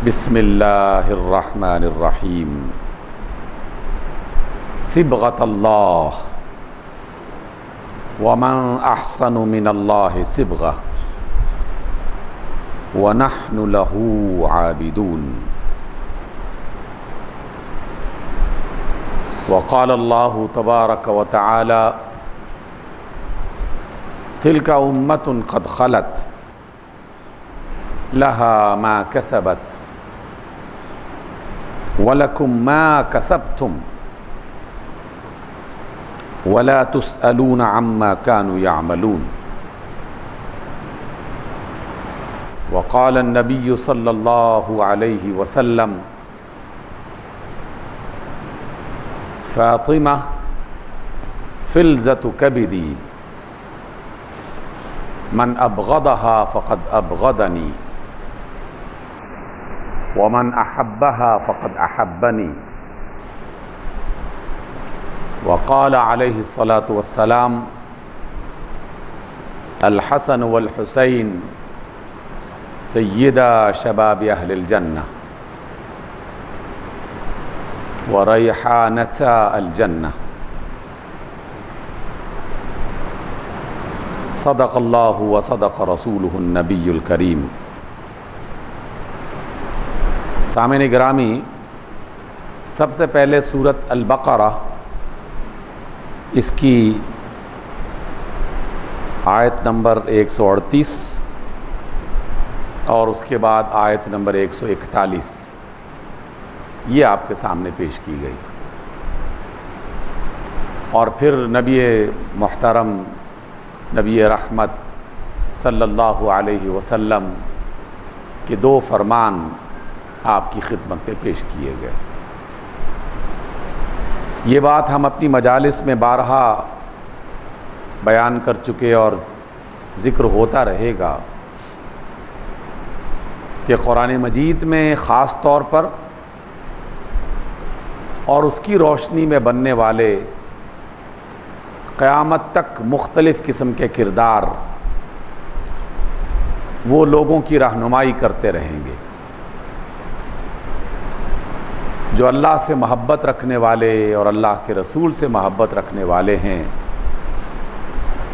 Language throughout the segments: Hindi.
बिस्मिल्लाहिर्रहमानिर्रहीम। सिबग़तल्लाह वमन अहसनु मिनल्लाहि सिबग़ह व नहनु लहू आबिदून। वक़ाल अल्लाहु तबारक व तआला तिल्का उम्मतुन क़द ख़लत लहा मा कसबत वलकुम मा कसबतुम वला तुसअलून अम्मा कानू यामलून। वक़ाल नबी सल्लल्लाहु अलैहि वसल्लम फ़ातिमा फ़िलज़तु कबिदी मन अबग़दहा फ़क़द अबग़दनी वमन अहब्बहा फ़क़द अहब्बनी। वक़ाल अलैहिस्सलातु वस्सलाम अल हसन वल हुसैन सय्यदा शबाब अहलिल जन्नह व रैहानता अल जन्नह। सदक़ल्लाहु व सदक़ रसूलुहुन नबियुल करीम। सामिन गिरामी, सबसे पहले सूरत अल बक़रा इसकी आयत नंबर 138 और उसके बाद आयत नंबर 141 ये आपके सामने पेश की गई। और फिर नबी मुहतरम नबी रहमत सल्लल्लाहु अलैहि वसल्लम के दो फरमान आपकी खिदमत में पेश किए गए। ये बात हम अपनी मजालिस में बारहा बयान कर चुके और ज़िक्र होता रहेगा कि कुरान मजीद में ख़ास तौर पर और उसकी रोशनी में बनने वाले क़यामत तक मुख्तलिफ़ किस्म के किरदार वो लोगों की रहनुमाई करते रहेंगे जो अल्लाह से मोहब्बत रखने वाले और अल्लाह के रसूल से मोहब्बत रखने वाले हैं।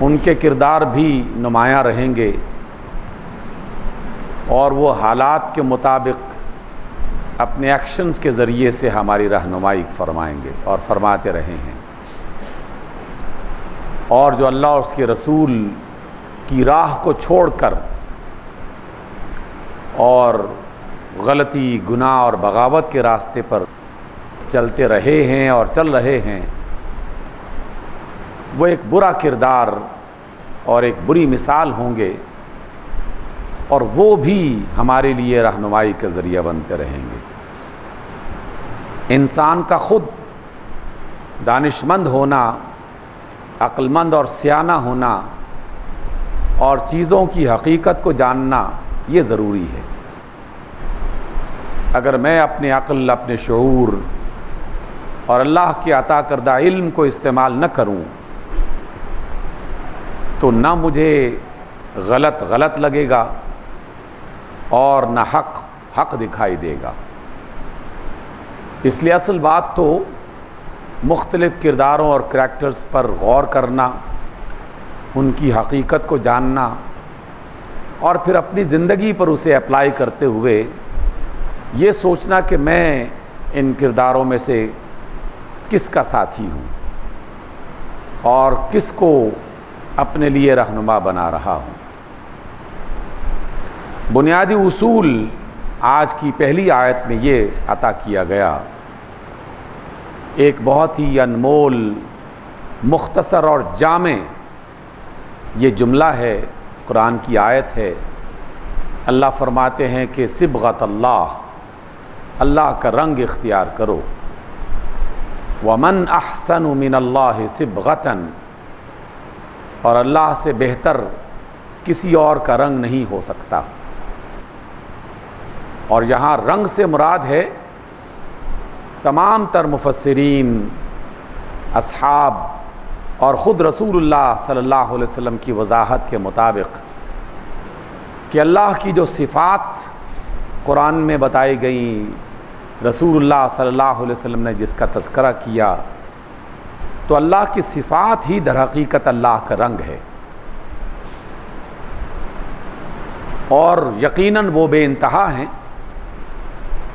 उनके किरदार भी नुमायाँ रहेंगे और वो हालात के मुताबिक अपने एक्शंस के ज़रिए से हमारी रहनुमाई फरमाएंगे और फरमाते रहे हैं। और जो अल्लाह और उसके रसूल की राह को छोड़कर और गलती, गुनाह और बगावत के रास्ते पर चलते रहे हैं और चल रहे हैं, वो एक बुरा किरदार और एक बुरी मिसाल होंगे और वो भी हमारे लिए रहनुमाई का ज़रिया बनते रहेंगे। इंसान का ख़ुद दानिशमंद होना, अक्लमंद और सियाना होना और चीज़ों की हकीकत को जानना ये ज़रूरी है। अगर मैं अपने अक्ल, अपने शऊर और अल्लाह के अता करदा इल्म को इस्तेमाल न करूं तो ना मुझे गलत गलत लगेगा और ना हक हक दिखाई देगा। इसलिए असल बात तो मुख्तलिफ़ किरदारों और करैक्टर्स पर गौर करना, उनकी हकीकत को जानना और फिर अपनी ज़िंदगी पर उसे अप्लाई करते हुए ये सोचना कि मैं इन किरदारों में से किसका साथी हूँ और किसको अपने लिए रहनुमा बना रहा हूँ। बुनियादी उसूल आज की पहली आयत में ये अता किया गया। एक बहुत ही अनमोल, मुख्तसर और जामे ये जुमला है, कुरान की आयत है। अल्लाह फरमाते हैं कि सिबग़तल्लाह, अल्लाह का रंग इख्तियार करो। वमन अहसनु मिनल्लाहि सिबग़तन, और अल्लाह से बेहतर किसी और का रंग नहीं हो सकता। और यहाँ रंग से मुराद है तमाम तर मुफस्सिरीन, असहाब और ख़ुद रसूलुल्लाह सल्लल्लाहु अलैहि वसल्लम की वजाहत के मुताबिक कि अल्लाह की जो सिफ़ात कुरान में बताई गई, रसूलुल्लाह सल्लल्लाहु अलैहि वसल्लम ने जिसका तज़किरा किया, तो अल्लाह की सिफ़ात ही दर हकीकत अल्लाह का रंग है। और यकीनन वो बेइंतहा हैं,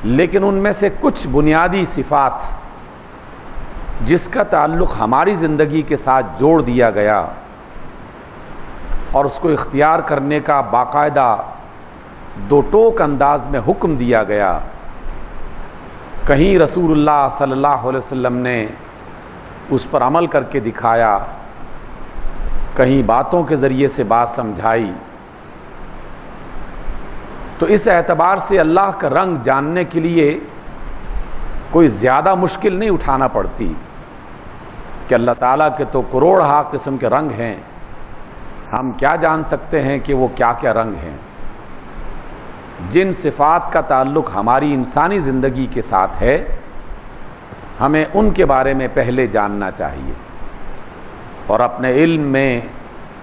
लेकिन उनमें से कुछ बुनियादी सिफ़ात जिसका ताल्लुक़ हमारी ज़िंदगी के साथ जोड़ दिया गया और उसको इख्तियार करने का बाकायदा दो टोक अंदाज में हुक्म दिया गया। कहीं रसूलुल्लाह सल्लल्लाहु अलैहि वसल्लम ने उस पर अमल करके दिखाया, कहीं बातों के ज़रिए से बात समझाई। तो इस एतबार से अल्लाह का रंग जानने के लिए कोई ज़्यादा मुश्किल नहीं उठाना पड़ती कि अल्लाह ताला के तो करोड़हा किस्म के रंग हैं, हम क्या जान सकते हैं कि वो क्या क्या रंग हैं। जिन सिफ़ात का ताल्लुक़ हमारी इंसानी ज़िंदगी के साथ है, हमें उनके बारे में पहले जानना चाहिए और अपने इल्म में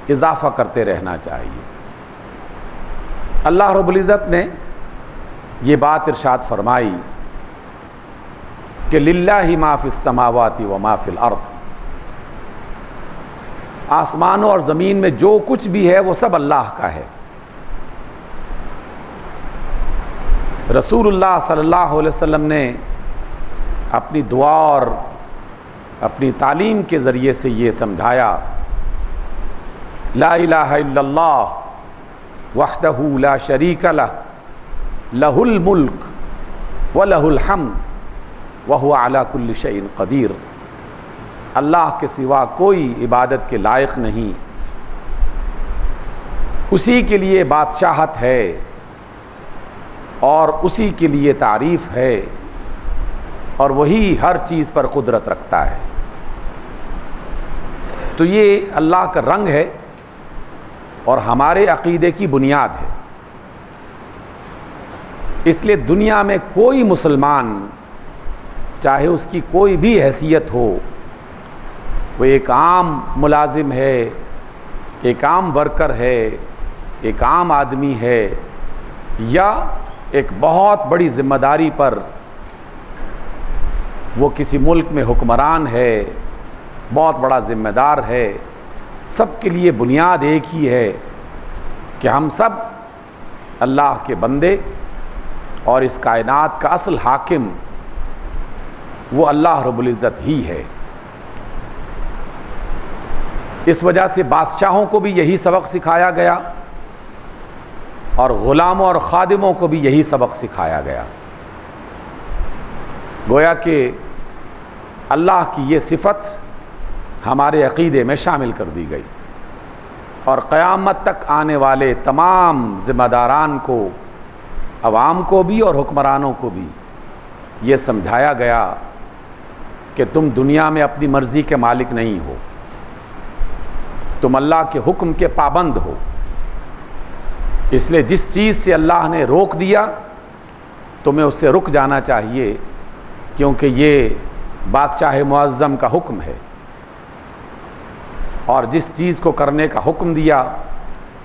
इजाफ़ा करते रहना चाहिए। अल्लाह रब्बुल इज़्ज़त ने ये बात इरशाद फरमाई कि लिल्लाहि मा फ़िस समावाति व मा फ़िल अर्द, आसमानों और ज़मीन में जो कुछ भी है वो सब अल्लाह का है। रसूलुल्लाह सल्लल्लाहु अलैहि वसल्लम ने अपनी दुआ और अपनी तालीम के ज़रिए से ये समझाया, ला इलाहा इल्लल्लाह वहदहू ला शरीक लह, लहुल मुल्क व लहुल हम्द व हुवा अला कुल्लि शैइन क़दीर। अल्लाह के सिवा कोई इबादत के लायक नहीं, उसी के लिए बादशाहत है और उसी के लिए तारीफ़ है और वही हर चीज़ पर कुदरत रखता है। तो ये अल्लाह का रंग है और हमारे अक़ीदे की बुनियाद है। इसलिए दुनिया में कोई मुसलमान, चाहे उसकी कोई भी हैसियत हो, वो एक आम मुलाजिम है, एक आम वर्कर है, एक आम आदमी है, या एक बहुत बड़ी ज़िम्मेदारी पर वो किसी मुल्क में हुक्मरान है, बहुत बड़ा ज़िम्मेदार है, सब के लिए बुनियाद एक ही है कि हम सब अल्लाह के बंदे और इस कायनात का असल हाकिम वो अल्लाह रब्बुल इज़्ज़त ही है। इस वजह से बादशाहों को भी यही सबक सिखाया गया और ग़ुलामों और ख़ादिमों को भी यही सबक सिखाया गया। गोया कि अल्लाह की ये सिफ़त हमारे अक़ीदे में शामिल कर दी गई और क़यामत तक आने वाले तमाम ज़िम्मेदारान को, अवाम को भी और हुक्मरानों को भी ये समझाया गया कि तुम दुनिया में अपनी मर्ज़ी के मालिक नहीं हो, तुम अल्लाह के हुक्म के पाबंद हो। इसलिए जिस चीज़ से अल्लाह ने रोक दिया तुम्हें उससे रुक जाना चाहिए, क्योंकि ये बादशाह मुअज़्ज़म का हुक्म है। और जिस चीज़ को करने का हुक्म दिया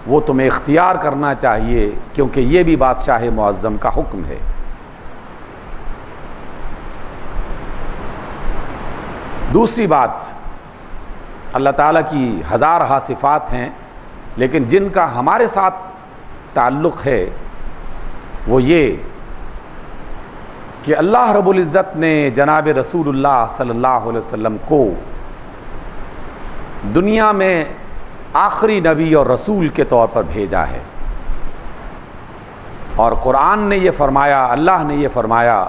वो तुम्हें इख्तियार करना चाहिए, क्योंकि ये भी बादशाह मुअज़्ज़म का हुक्म है। दूसरी बात, अल्लाह ताला की हज़ार सिफ़ात हैं, लेकिन जिनका हमारे साथ ताल्लुक़ है वो ये कि अल्लाह रब्बुल इज़्ज़त ने जनाब रसूलुल्लाह सल्लल्लाहु अलैहि वसल्लम को दुनिया में आखिरी नबी और रसूल के तौर पर भेजा है। और कुरान ने ये फरमाया, अल्लाह ने ये फरमाया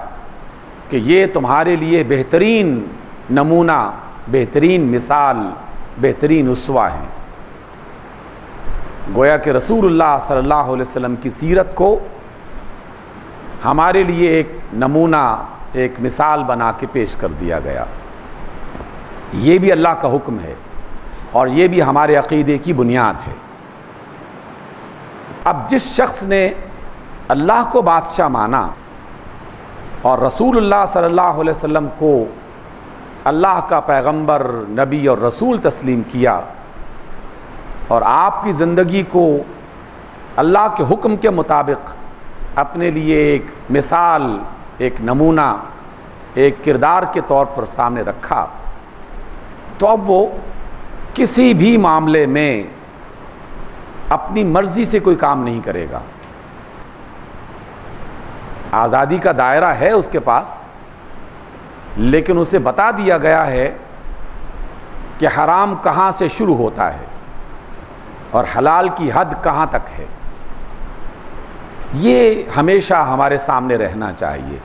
कि ये तुम्हारे लिए बेहतरीन नमूना, बेहतरीन मिसाल, बेहतरीन उसवा है। गोया कि रसूलुल्लाह सल्लल्लाहु अलैहि वसल्लम की सीरत को हमारे लिए एक नमूना, एक मिसाल बना के पेश कर दिया गया। ये भी अल्लाह का हुक्म है और ये भी हमारे अक़ीदे की बुनियाद है। अब जिस शख्स ने अल्लाह को बादशाह माना और रसूलुल्लाह सल्लल्लाहु अलैहि वसल्लम को अल्लाह का पैगंबर, नबी और रसूल तस्लीम किया और आपकी ज़िंदगी को अल्लाह के हुक्म के मुताबिक, अपने लिए एक मिसाल, एक नमूना, एक किरदार के तौर पर सामने रखा, तो अब वो किसी भी मामले में अपनी मर्जी से कोई काम नहीं करेगा। आज़ादी का दायरा है उसके पास, लेकिन उसे बता दिया गया है कि हराम कहाँ से शुरू होता है और हलाल की हद कहाँ तक है। ये हमेशा हमारे सामने रहना चाहिए।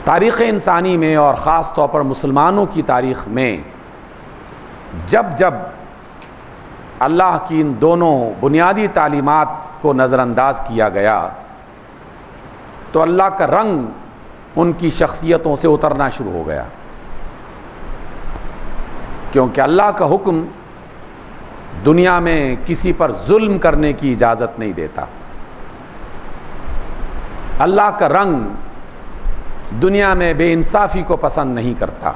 तारीख़ इंसानी में और ख़ास तौर पर मुसलमानों की तारीख़ में जब जब अल्लाह की इन दोनों बुनियादी तालीमात को नज़रअंदाज किया गया, तो अल्लाह का रंग उनकी शख्सियतों से उतरना शुरू हो गया, क्योंकि अल्लाह का हुक्म दुनिया में किसी पर जुल्म करने की इजाज़त नहीं देता। अल्लाह का रंग दुनिया में बेइंसाफ़ी को पसंद नहीं करता।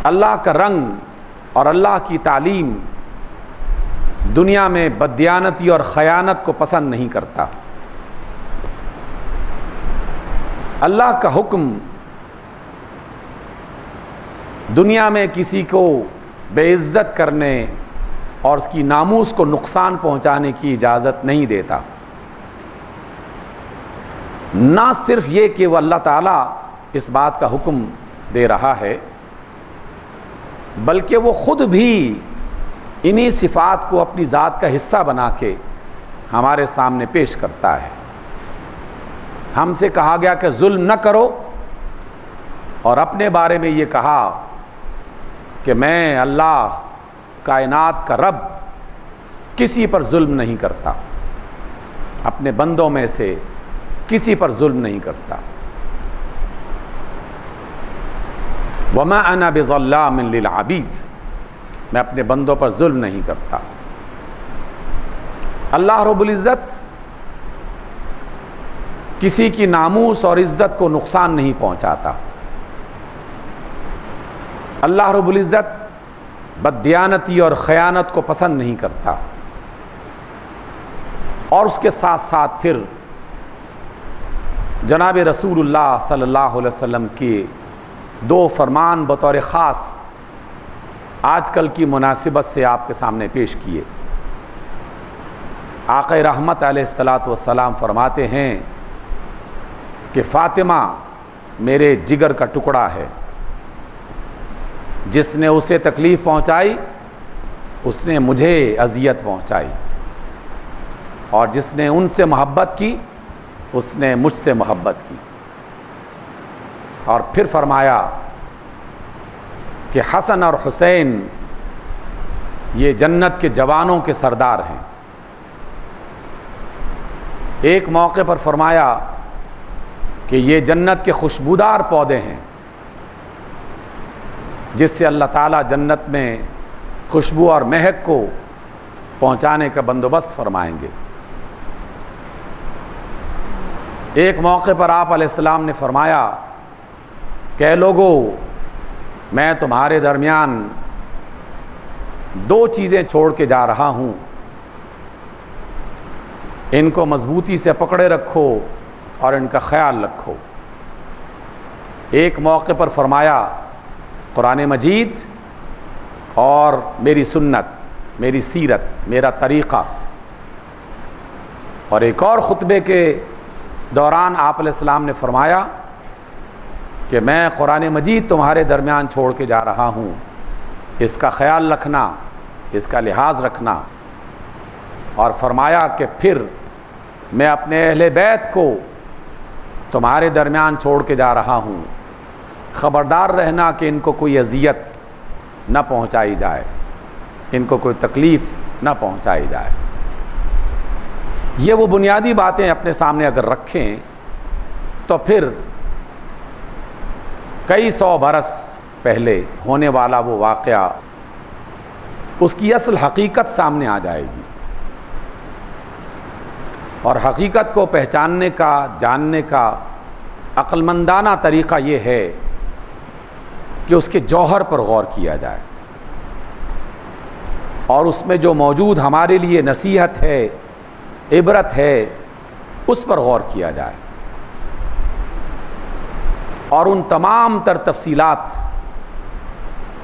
अल्लाह का रंग और अल्लाह की तालीम दुनिया में बददियानती और ख़यानत को पसंद नहीं करता। अल्लाह का हुक्म दुनिया में किसी को बेइज्जत करने और उसकी नामूस को नुकसान पहुंचाने की इजाज़त नहीं देता। ना सिर्फ ये कि वह अल्लाह ताला इस बात का हुक्म दे रहा है, बल्कि वो ख़ुद भी इन्हीं सिफ़ात को अपनी ज़ात का हिस्सा बना के हमारे सामने पेश करता है। हमसे कहा गया कि जुल्म न करो, और अपने बारे में ये कहा कि मैं अल्लाह कायनात का रब किसी पर जुल्म नहीं करता, अपने बंदों में से किसी पर जुल्म नहीं करता। वमा अना बिज़ल्लामिन लिल आबीद, मैं अपने बंदों पर जुल्म नहीं करता। अल्लाह रब्बुल इज़्ज़त किसी की नामूस और इज़्ज़त को नुकसान नहीं पहुंचाता। अल्लाह रब्बुल इज़्ज़त बददियानती और ख़यानत को पसंद नहीं करता। और उसके साथ साथ फिर जनाब रसूलुल्लाह सल्लल्लाहु अलैहि वसल्लम के दो फरमान बतौर ख़ास आजकल की मुनासिबत से आपके सामने पेश किए। आक़ा रहमत अलैहिस्सलातु वस्सलाम फरमाते हैं कि फ़ातिमा मेरे जिगर का टुकड़ा है, जिसने उसे तकलीफ़ पहुंचाई उसने मुझे अज़ियत पहुंचाई, और जिसने उनसे मोहब्बत की उसने मुझसे मोहब्बत की। और फिर फरमाया कि हसन और हुसैन ये जन्नत के जवानों के सरदार हैं। एक मौके पर फरमाया कि ये जन्नत के खुशबूदार पौधे हैं, जिससे अल्लाह ताला जन्नत में खुशबू और महक को पहुंचाने का बंदोबस्त फरमाएंगे। एक मौके पर आप अलैहिस्सलाम ने फरमाया कि लोगों, मैं तुम्हारे दरमियान दो चीज़ें छोड़ के जा रहा हूँ, इनको मजबूती से पकड़े रखो और इनका ख्याल रखो। एक मौके पर फरमाया कुरान मजीद और मेरी सुन्नत, मेरी सीरत, मेरा तरीक़ा। और एक और ख़ुतबे के दौरान आप अलैहिस्सलाम ने फरमाया कि मैं कुरान मजीद तुम्हारे दरमियान छोड़ के जा रहा हूँ, इसका ख्याल रखना, इसका लिहाज रखना। और फरमाया कि फिर मैं अपने अहले बैत को तुम्हारे दरमियान छोड़ के जा रहा हूँ, ख़बरदार रहना कि इनको कोई अज़ियत न पहुँचाई जाए, इनको कोई तकलीफ़ न पहुँचाई जाए। ये वो बुनियादी बातें अपने सामने अगर रखें तो फिर कई सौ बरस पहले होने वाला वो वाक़या, उसकी असल हकीकत सामने आ जाएगी। और हकीकत को पहचानने का, जानने का अक्लमंदाना तरीक़ा ये है कि उसके जौहर पर गौर किया जाए। और उसमें जो मौजूद हमारे लिए नसीहत है, इबरत है, उस पर गौर किया जाए और उन तमाम तर तफसीलात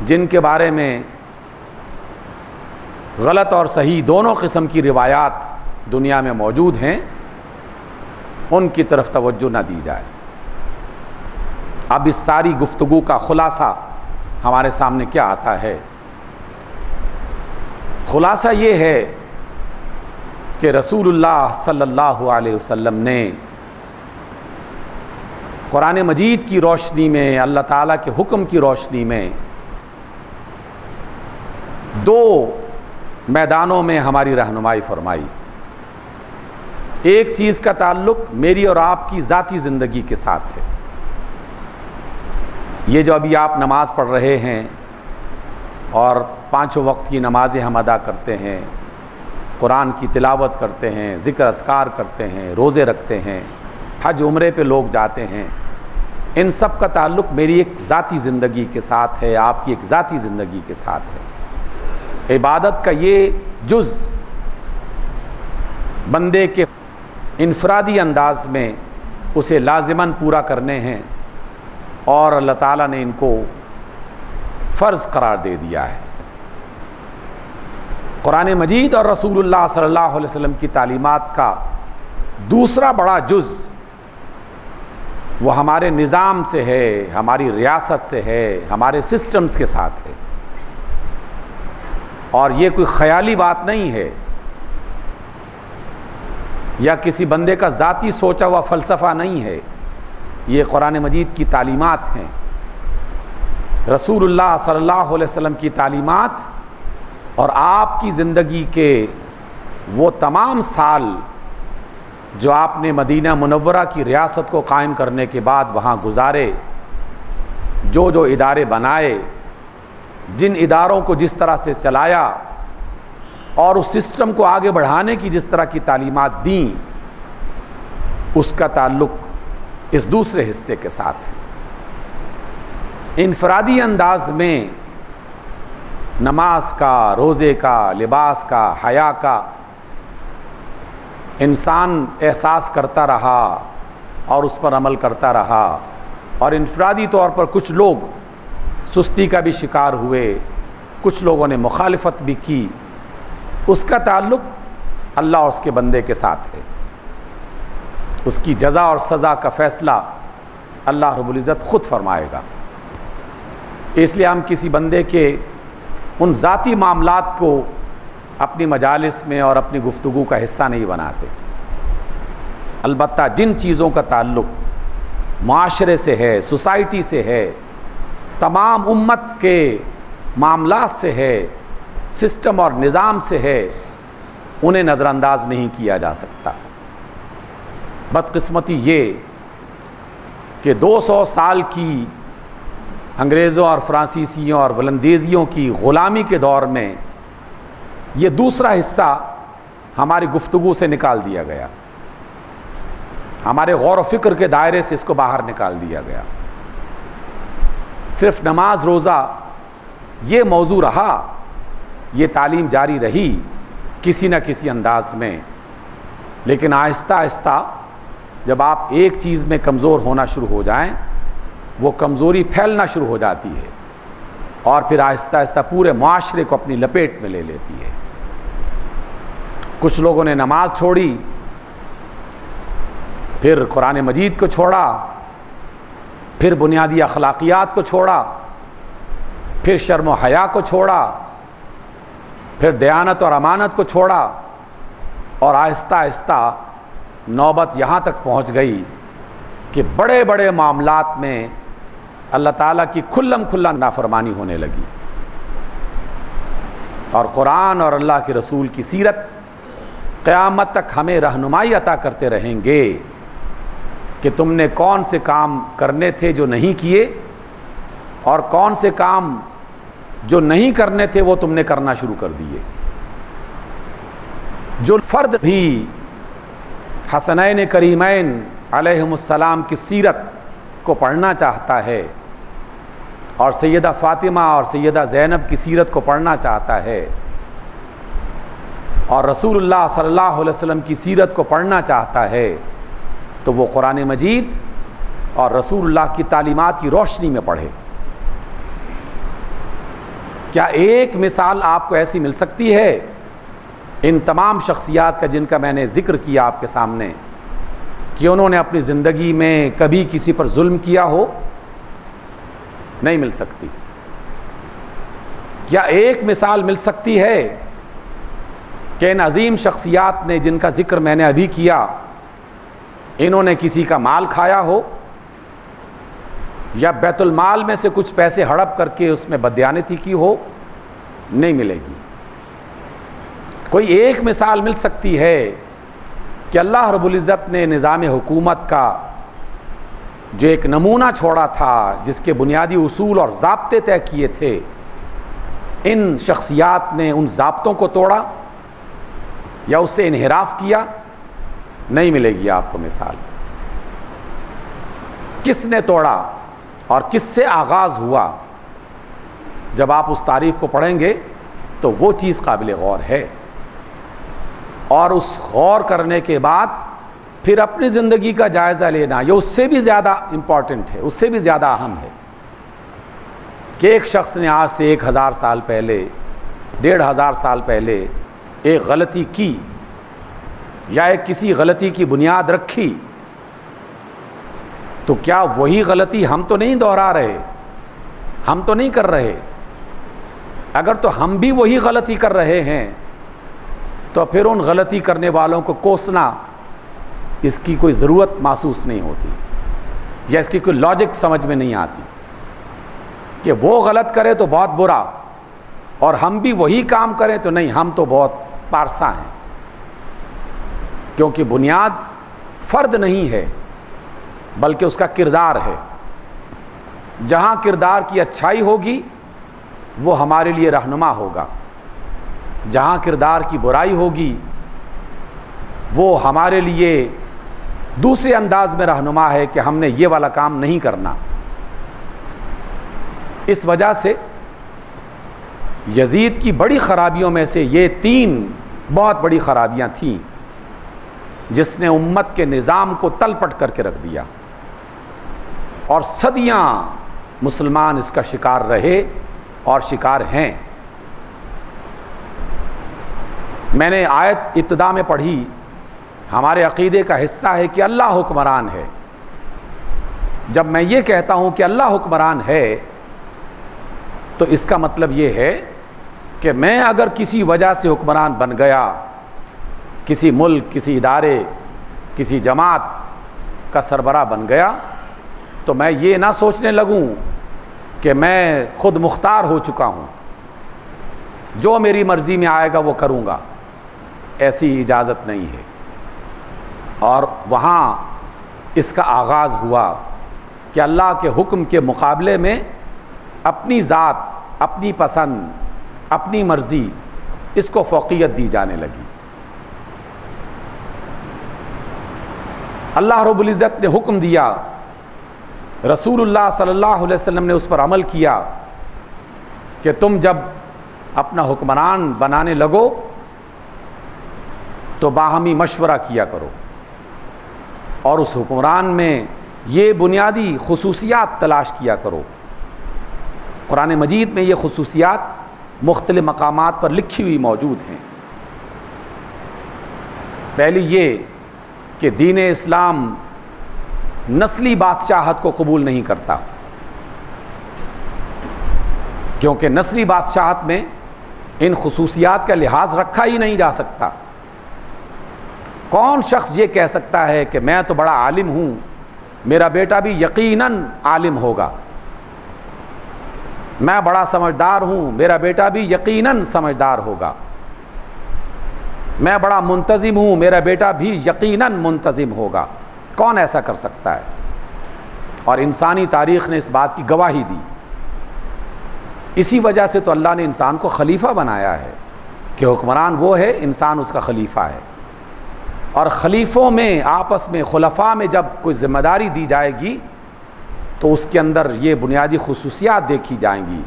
जिनके बारे में गलत और सही दोनों किस्म की रिवायात दुनिया में मौजूद हैं, उनकी तरफ तवज्जो न दी जाए। अब इस सारी गुफ्तगू का खुलासा हमारे सामने क्या आता है? खुलासा ये है कि रसूलुल्लाह सल्लल्लाहु अलैहि वसल्लम ने कुरान मजीद की रोशनी में, अल्लाह ताला के हुक्म की रोशनी में दो मैदानों में हमारी रहनुमाई फरमाई। एक चीज़ का ताल्लुक मेरी और आपकी ज़ाती ज़िंदगी के साथ है। ये जो अभी आप नमाज़ पढ़ रहे हैं और पाँचों वक्त की नमाज़ें हम अदा करते हैं, कुरान की तिलावत करते हैं, ज़िक्र अस्कार करते हैं, रोज़े रखते हैं, हज उम्रे पे लोग जाते हैं, इन सब का ताल्लुक मेरी एक ज़ाती ज़िंदगी के साथ है, आपकी एक ज़ाती ज़िंदगी के साथ है। इबादत का ये जुज़ बंदे के इनफरादी अंदाज में उसे लाजिमन पूरा करने हैं और अल्लाह ताला ने इनको फ़र्ज़ करार दे दिया है। कुरान मजीद और रसूलुल्लाह सल्लल्लाहु अलैहि वसल्लम की तालीमात का दूसरा बड़ा जुज़ वो हमारे निज़ाम से है, हमारी रियासत से है, हमारे सिस्टम्स के साथ है। और ये कोई ख़याली बात नहीं है या किसी बंदे का ज़ाती सोचा हुआ फ़लसफ़ा नहीं है। ये कुरान मजीद की तालीमात हैं, रसूलुल्लाह सल्लल्लाहु अलैहि वसल्लम की तालीमात और आपकी ज़िंदगी के वो तमाम साल जो आपने मदीना मुनव्वरा की रियासत को कायम करने के बाद वहाँ गुजारे, जो जो इदारे बनाए, जिन इदारों को जिस तरह से चलाया और उस सिस्टम को आगे बढ़ाने की जिस तरह की तालीमात दी, उसका ताल्लुक़ इस दूसरे हिस्से के साथ है। इनफरादी अंदाज में नमाज का, रोज़े का, लिबास का, हया का इंसान एहसास करता रहा और उस पर अमल करता रहा, और इनफरादी तौर पर कुछ लोग सुस्ती का भी शिकार हुए, कुछ लोगों ने मुखालिफत भी की। उसका ताल्लुक़ अल्लाह और उसके बंदे के साथ है। उसकी जज़ा और सज़ा का फ़ैसला अल्लाह रब्बुल इज़्ज़त ख़ुद फरमाएगा। इसलिए हम किसी बंदे के उन ज़ाती मामलात को अपनी मजालिस में और अपनी गुफ्तगू का हिस्सा नहीं बनाते। अलबत्ता जिन चीज़ों का ताल्लुक़ माशरे से है, सोसाइटी से है, तमाम उम्मत के मामलात से है, सिस्टम और निज़ाम से है, उन्हें नज़रअंदाज नहीं किया जा सकता। बदकिस्मती ये कि 200 साल की अंग्रेज़ों और फ्रांसीसियों और वलंदेज़ियों की ग़ुलामी के दौर में ये दूसरा हिस्सा हमारी गुफ्तगू से निकाल दिया गया, हमारे गौर व फ़िक्र के दायरे से इसको बाहर निकाल दिया गया। सिर्फ नमाज रोज़ा ये मौजू रहा, ये तालीम जारी रही किसी न किसी अंदाज में, लेकिन आहिस्ता आहिस्ता जब आप एक चीज़ में कमज़ोर होना शुरू हो जाएं, वो कमज़ोरी फैलना शुरू हो जाती है और फिर आहिस्ता आहिस्ता पूरे माशरे को अपनी लपेट में ले लेती है। कुछ लोगों ने नमाज छोड़ी, फिर कुरान मजीद को छोड़ा, फिर बुनियादी अखलाकियात को छोड़ा, फिर शर्म व हया को छोड़ा, फिर दयानत और अमानत को छोड़ा, और आहिस्ता आहिस्ता नौबत यहाँ तक पहुँच गई कि बड़े बड़े मामलात में अल्लाह ताला की खुल्लम खुल्ला नाफरमानी होने लगी। और कुरान और अल्लाह के रसूल की सीरत क़यामत तक हमें रहनुमाई अता करते रहेंगे कि तुमने कौन से काम करने थे जो नहीं किए, और कौन से काम जो नहीं करने थे वो तुमने करना शुरू कर दिए। जो फ़र्द भी हसनैन करीमैन अलैहिमुस्सलाम की सीरत को पढ़ना चाहता है और सैयदा फ़ातिमा और सैयदा ज़ैनब की सीरत को पढ़ना चाहता है, और रसूलुल्लाह सल्लल्लाहु अलैहि वसल्लम की सीरत को पढ़ना चाहता है तो वो कुरान मजीद और रसूलुल्लाह की तालीमात की रोशनी में पढ़े। क्या एक मिसाल आपको ऐसी मिल सकती है इन तमाम शख्सियात का जिनका मैंने ज़िक्र किया आपके सामने कि उन्होंने अपनी ज़िंदगी में कभी किसी पर जुल्म किया हो? नहीं मिल सकती। क्या एक मिसाल मिल सकती है कि इन अजीम शख्सियात ने जिनका ज़िक्र मैंने अभी किया इन्होंने किसी का माल खाया हो या बैतुल माल में से कुछ पैसे हड़प करके उसमें बदयानती की हो? नहीं मिलेगी। कोई एक मिसाल मिल सकती है कि अल्लाह रब्बुल इज़्ज़त ने निज़ाम हुकूमत का जो एक नमूना छोड़ा था, जिसके बुनियादी उसूल और ज़ाब्ते तय किए थे, इन शख्सियात ने उन ज़ाब्तों को तोड़ा या उससे इन्हिराफ किया? नहीं मिलेगी आपको मिसाल। किसने तोड़ा और किससे आगाज़ हुआ? जब आप उस तारीख़ को पढ़ेंगे तो वो चीज़ काबिल गौर है, और उस गौर करने के बाद फिर अपनी ज़िंदगी का जायज़ा लेना ये उससे भी ज़्यादा इम्पॉर्टेंट है, उससे भी ज़्यादा अहम है कि एक शख्स ने आज से 1000 साल पहले, 1500 साल पहले एक गलती की या एक किसी गलती की बुनियाद रखी, तो क्या वही गलती हम तो नहीं दोहरा रहे, हम तो नहीं कर रहे? अगर तो हम भी वही गलती कर रहे हैं तो फिर उन गलती करने वालों को कोसना, इसकी कोई ज़रूरत महसूस नहीं होती या इसकी कोई लॉजिक समझ में नहीं आती कि वो गलत करे तो बहुत बुरा और हम भी वही काम करें तो नहीं, हम तो बहुत पारसा हैं। क्योंकि बुनियाद फ़र्द नहीं है बल्कि उसका किरदार है। जहाँ किरदार की अच्छाई होगी वो हमारे लिए रहनुमा होगा, जहाँ किरदार की बुराई होगी वो हमारे लिए दूसरे अंदाज में रहनुमा है कि हमने ये वाला काम नहीं करना। इस वजह से यजीद की बड़ी ख़राबियों में से ये 3 बहुत बड़ी ख़राबियाँ थीं जिसने उम्मत के निज़ाम को तलपट करके रख दिया, और सदियाँ मुसलमान इसका शिकार रहे और शिकार हैं। मैंने आयत इब्तिदा में पढ़ी, हमारे अक़ीदे का हिस्सा है कि अल्लाह हुक्मरान है। जब मैं ये कहता हूँ कि अल्लाह हुक्मरान है तो इसका मतलब ये है कि मैं अगर किसी वजह से हुक्मरान बन गया, किसी मुल्क, किसी इदारे, किसी जमात का सरबराह बन गया, तो मैं ये ना सोचने लगूं कि मैं खुद मुख्तार हो चुका हूँ, जो मेरी मर्ज़ी में आएगा वो करूँगा। ऐसी इजाज़त नहीं है। और वहाँ इसका आगाज़ हुआ कि अल्लाह के हुक्म के मुकाबले में अपनी ज़ात, अपनी पसंद, अपनी मर्ज़ी, इसको फ़ौक़ियत दी जाने लगी। अल्लाह रब्बुल इज़्ज़त ने हुक्म दिया, रसूलुल्लाह सल्लल्लाहु अलैहि वसल्लम ने उस पर अमल किया कि तुम जब अपना हुक्मरान बनाने लगो तो बाहमी मशवरा किया करो और उस हुक्मरान में ये बुनियादी खुसूसियात तलाश किया करो। कुरान मजीद में ये खुसूसियात मुख्तलिफ मकामात पर लिखी हुई मौजूद हैं। पहली ये कि दीन इस्लाम नस्ली बादशाहत को कबूल नहीं करता, क्योंकि नस्ली बादशाहत में इन खुसूसियात का लिहाज रखा ही नहीं जा सकता। कौन शख्स ये कह सकता है कि मैं तो बड़ा आलिम हूँ, मेरा बेटा भी यकीनन आलिम होगा, मैं बड़ा समझदार हूँ, मेरा बेटा भी यकीनन समझदार होगा, मैं बड़ा मुंतज़िम हूँ, मेरा बेटा भी यकीनन मुंतज़िम होगा? कौन ऐसा कर सकता है? और इंसानी तारीख़ ने इस बात की गवाही दी। इसी वजह से तो अल्लाह ने इंसान को खलीफा बनाया है कि हुक्मरान वो है, इंसान उसका खलीफा है। और खलीफों में आपस में, खुलफा में जब कोई ज़िम्मेदारी दी जाएगी तो उसके अंदर ये बुनियादी खुसूसियात देखी जाएंगी।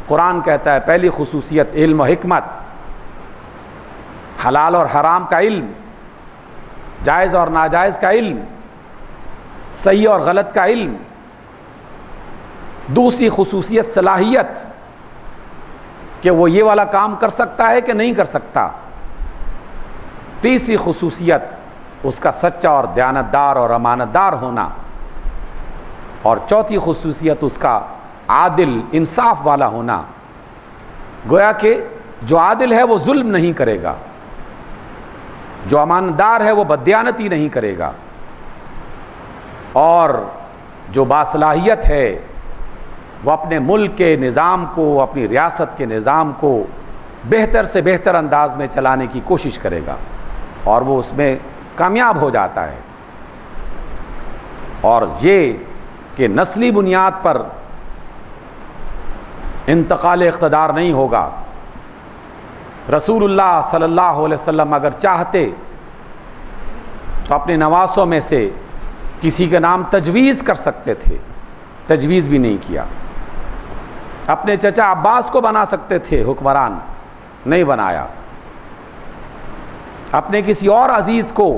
कुरान कहता है पहली खुसूसियत इल्म व हिकमत, हलाल और हराम का इल्म, जायज़ और नाजायज़ का इल्म, सही और गलत का इल्म। दूसरी खुसूसियत सलाहियत कि वो ये वाला काम कर सकता है कि नहीं कर सकता। तीसरी खुसूसियत उसका सच्चा और दयानतदार और अमानतदार होना। और चौथी खुसूसियत उसका आदिल इंसाफ वाला होना। गोया कि जो आदिल है वो जुल्म नहीं करेगा, जो अमानतदार है वो बददियानती नहीं करेगा, और जो बासलाहियत है वो अपने मुल्क के निज़ाम को, अपनी रियासत के निज़ाम को बेहतर से बेहतर अंदाज में चलाने की कोशिश करेगा और वो उसमें कामयाब हो जाता है। और ये कि नस्ली बुनियाद पर इंतकाल इक़्तिदार नहीं होगा। रसूलुल्लाह सल्लल्लाहु अलैहि वसल्लम अगर चाहते तो अपने नवासों में से किसी का नाम तजवीज़ कर सकते थे, तजवीज़ भी नहीं किया। अपने चचा अब्बास को बना सकते थे हुक्मरान, नहीं बनाया। अपने किसी और अजीज़ को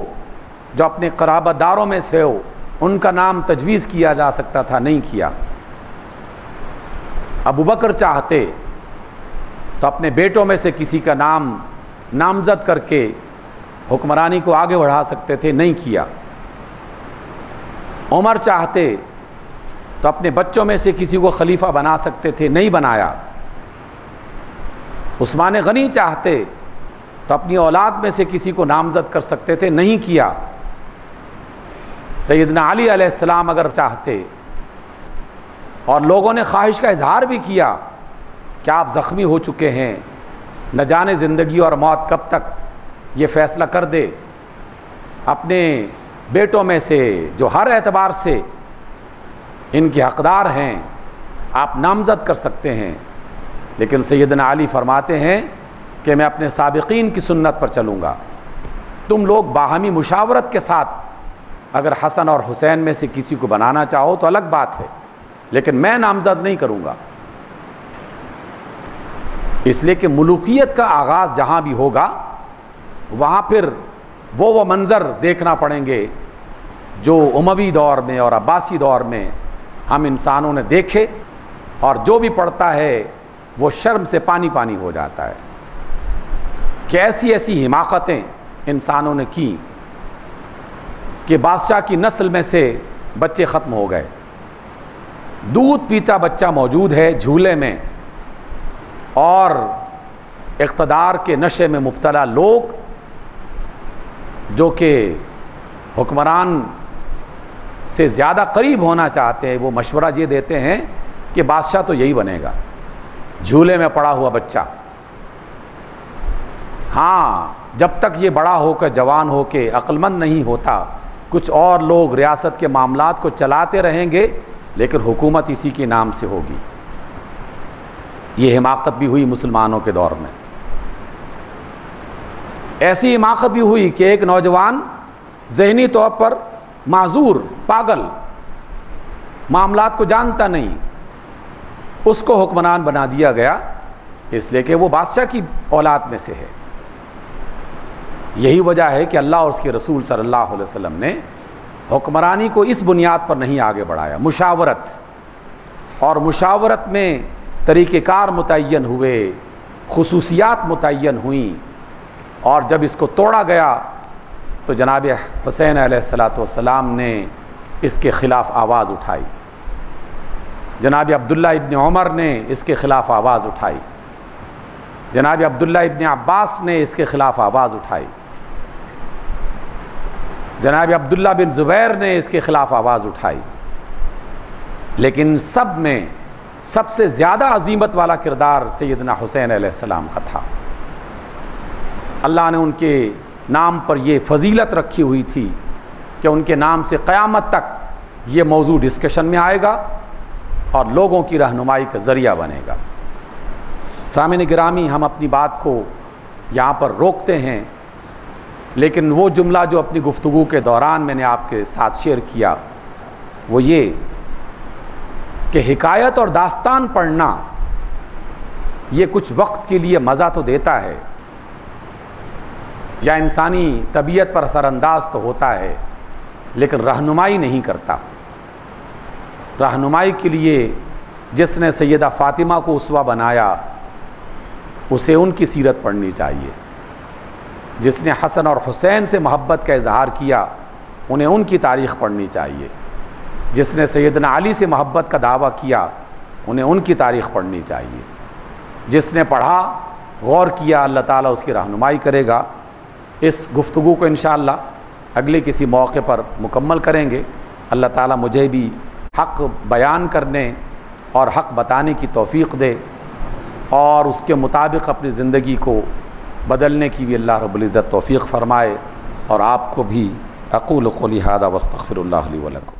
जो अपने क़राबादारों में से हो उनका नाम तजवीज़ किया जा सकता था, नहीं किया। अबू बकर चाहते तो अपने बेटों में से किसी का नाम नामज़द करके हुक्मरानी को आगे बढ़ा सकते थे, नहीं किया। उमर चाहते तो अपने बच्चों में से किसी को खलीफा बना सकते थे, नहीं बनाया। उस्मान गनी चाहते तो अपनी औलाद में से किसी को नामज़द कर सकते थे, नहीं किया। सैयदना अली अलैहिस्सलाम अगर चाहते, और लोगों ने ख्वाहिश का इजहार भी किया कि आप ज़ख्मी हो चुके हैं, न जाने ज़िंदगी और मौत कब तक ये फ़ैसला कर दे, अपने बेटों में से जो हर एतबार से इनके हक़दार हैं आप नामज़द कर सकते हैं। लेकिन सैयदना अली फरमाते हैं कि मैं अपने साबिक़ीन की सुन्नत पर चलूँगा। तुम लोग बाहमी मुशावरत के साथ अगर हसन और हुसैन में से किसी को बनाना चाहो तो अलग बात है, लेकिन मैं नामज़द नहीं करूँगा। इसलिए कि मुल्कियत का आगाज़ जहाँ भी होगा वहाँ फिर वो मंज़र देखना पड़ेंगे जो उमवी दौर में और अब्बासी दौर में हम इंसानों ने देखे, और जो भी पढ़ता है वो शर्म से पानी पानी हो जाता है कि ऐसी ऐसी हिमाकतें इंसानों ने की कि बादशाह की नस्ल में से बच्चे ख़त्म हो गए। दूध पीता बच्चा मौजूद है झूले में, और इक़्तिदार के नशे में मुब्तला लोग जो कि हुक्मरान से ज़्यादा करीब होना चाहते हैं, वो मशवरा ये देते हैं कि बादशाह तो यही बनेगा, झूले में पड़ा हुआ बच्चा। हाँ, जब तक ये बड़ा होकर जवान होकर अक्लमंद नहीं होता, कुछ और लोग रियासत के मामलात को चलाते रहेंगे, लेकिन हुकूमत इसी के नाम से होगी। ये हिमाकत भी हुई मुसलमानों के दौर में। ऐसी हिमाकत भी हुई कि एक नौजवान ज़हनी तौर पर माजूर, पागल, मामलात को जानता नहीं, उसको हुक्मरान बना दिया गया, इसलिए कि वो बादशाह की औलाद में से है। यही वजह है कि अल्लाह और उसके रसूल सल्लल्लाहु अलैहि वसल्लम ने हुक्मरानी को इस बुनियाद पर नहीं आगे बढ़ाया, मुशावरत। और मुशावरत में तरीक़ेकार मुतय्यन हुए, खुसूसियात मुतय्यन हुई, और जब इसको तोड़ा गया तो जनाब हुसैन अलैहिस्सलाम ने इसके ख़िलाफ़ आवाज़ उठाई, जनाब अब्दुल्ला इब्न उमर ने इसके ख़िलाफ़ आवाज़ उठाई, जनाब अब्दुल्ला इब्न अब्बास ने इसके ख़िलाफ़ आवाज़ उठाई, जनाब अब्दुल्ला बिन ज़ुबैर ने इसके ख़िलाफ़ आवाज़ उठाई। लेकिन सब में सबसे ज़्यादा अज़ीमत वाला किरदार सैयदना हुसैन अलैहिस्सलाम का था। अल्लाह ने उनके नाम पर ये फ़जीलत रखी हुई थी कि उनके नाम से क़यामत तक ये मौजू डिस्कशन में आएगा और लोगों की रहनुमाई का ज़रिया बनेगा। सामिन गिरामी, हम अपनी बात को यहाँ पर रोकते हैं, लेकिन वो जुमला जो अपनी गुफ्तगू के दौरान मैंने आपके साथ शेयर किया वो ये कि हिकायत और दास्तान पढ़ना ये कुछ वक्त के लिए मज़ा तो देता है, या इंसानी तबीयत पर असरानंदाज तो होता है, लेकिन रहनुमाई नहीं करता। रहनुमाई के लिए जिसने सैयदा फ़ातिमा को उसवा बनाया, उसे उनकी सीरत पढ़नी चाहिए। जिसने हसन और हुसैन से मोहब्बत का इजहार किया, उन्हें उनकी तारीख़ पढ़नी चाहिए। जिसने सैयदना अली से मोहब्बत का दावा किया, उन्हें उनकी तारीख़ पढ़नी चाहिए। जिसने पढ़ा, गौर किया, अल्लाह ताला उसकी रहनुमाई करेगा। इस गुफ्तगू को इंशाअल्लाह अगले किसी मौके पर मुकम्मल करेंगे। अल्लाह ताला मुझे भी हक़ बयान करने और हक़ बताने की तौफ़ीक़ दे और उसके मुताबिक अपनी ज़िंदगी को बदलने की भी अल्लाह रब्बुल इज़्ज़त तौफ़ीक़ फ़रमाए। और आपको भी अक़ूलु क़ौली हाज़ा वस्तग़फ़िरुल्लाह ली व लकुम।